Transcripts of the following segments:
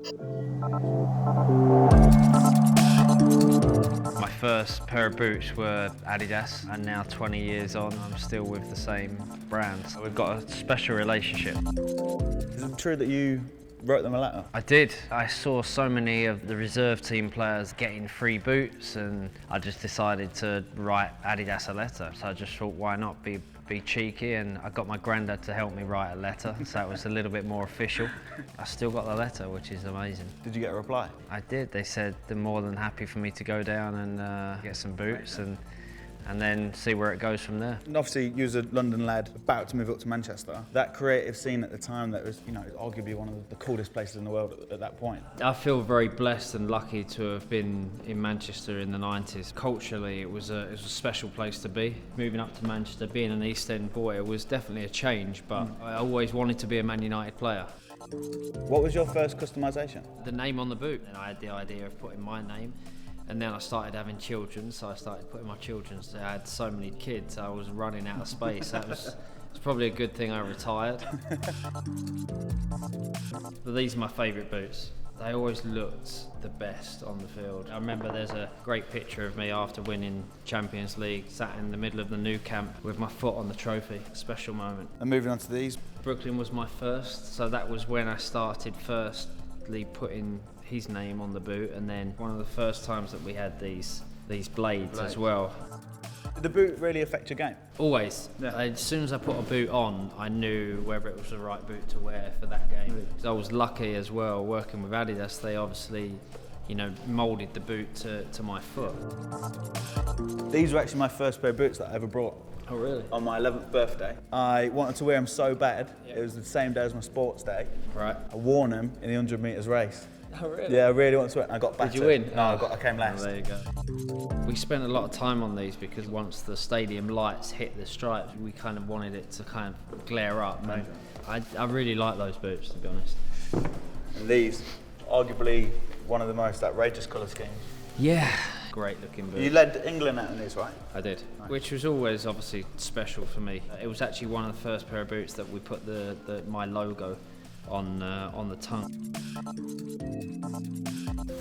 My first pair of boots were Adidas, and now 20 years on, I'm still with the same brand. So we've got a special relationship. Is it true that you wrote them a letter? I did. I saw so many of the reserve team players getting free boots, and I just decided to write Adidas a letter. So I just thought, why not be cheeky? And I got my granddad to help me write a letter, so it was a little bit more official. I still got the letter, which is amazing. Did you get a reply? I did. They said they're more than happy for me to go down and get some boots and then see where it goes from there. And obviously, you was a London lad about to move up to Manchester. That creative scene at the time, that was, arguably one of the coolest places in the world at that point. I feel very blessed and lucky to have been in Manchester in the 90s. Culturally, it was a special place to be. Moving up to Manchester, being an East End boy, it was definitely a change, but I always wanted to be a Man United player. What was your first customisation? The name on the boot, and I had the idea of putting my name. And then I started having children, so I started putting my children's. I had so many kids, I was running out of space. It's probably a good thing I retired. But these are my favourite boots. They always looked the best on the field. I remember there's a great picture of me after winning Champions League, sat in the middle of the Nou Camp with my foot on the trophy. Special moment. And moving on to these. Brooklyn was my first, so that was when I started firstly putting his name on the boot, and then one of the first times that we had these blades as well. Did the boot really affect your game? Always. Yeah. As soon as I put a boot on, I knew whether it was the right boot to wear for that game. Really? I was lucky as well, working with Adidas, they obviously moulded the boot to my foot. These were actually my first pair of boots that I ever brought. Oh really? On my 11th birthday. I wanted to wear them so bad, It was the same day as my sports day. Right. I wore them in the 100 metres race. Oh really? Yeah, I really wanted to win. I got battered. Did you win? No, I came last. Oh, there you go. We spent a lot of time on these because once the stadium lights hit the stripes, we kind of wanted it to kind of glare up. And I really like those boots, to be honest. And these, arguably one of the most outrageous colour schemes. Yeah. Great looking boot. You led England out in these, right? I did, which was always obviously special for me. It was actually one of the first pair of boots that we put my logo on the tongue.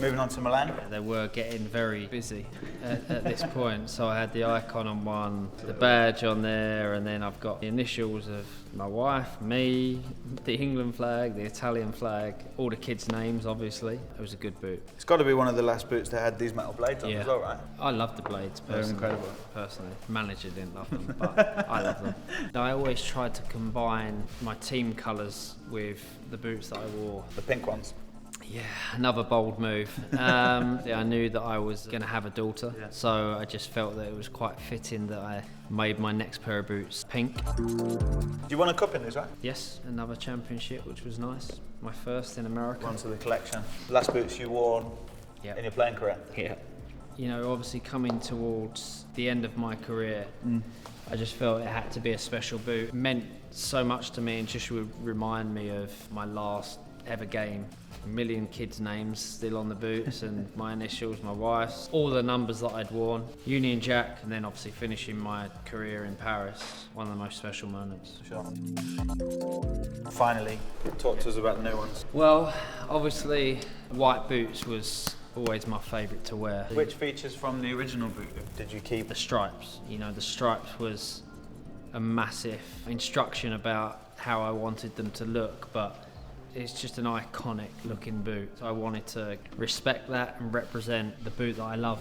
Moving on to Milan. They were getting very busy at this point, so I had the icon on one, the badge on there, and then I've got the initials of my wife, me, the England flag, the Italian flag, all the kids' names, obviously. It was a good boot. It's got to be one of the last boots that had these metal blades on as well, right? I love the blades personally. They're incredible. Personally. Manager didn't love them, but I love them. I always tried to combine my team colours with the boots that I wore. The pink ones. Yeah, another bold move. I knew that I was going to have a daughter, so I just felt that it was quite fitting that I made my next pair of boots pink. You won a cup in this, right? Yes, another championship, which was nice. My first in America. One to the collection. Last boots you wore in your playing career? Yeah. Obviously coming towards the end of my career, I just felt it had to be a special boot. It meant so much to me and just would remind me of my last ever game. A million kids' names still on the boots and my initials, my wife's, all the numbers that I'd worn, Union Jack, and then obviously finishing my career in Paris, one of the most special moments. Sure. Finally, talk to us about the new ones. Well, obviously white boots was always my favourite to wear. Which features from the original boot did you keep? The stripes. The stripes was a massive instruction about how I wanted them to look, but it's just an iconic looking boot. So I wanted to respect that and represent the boot that I love.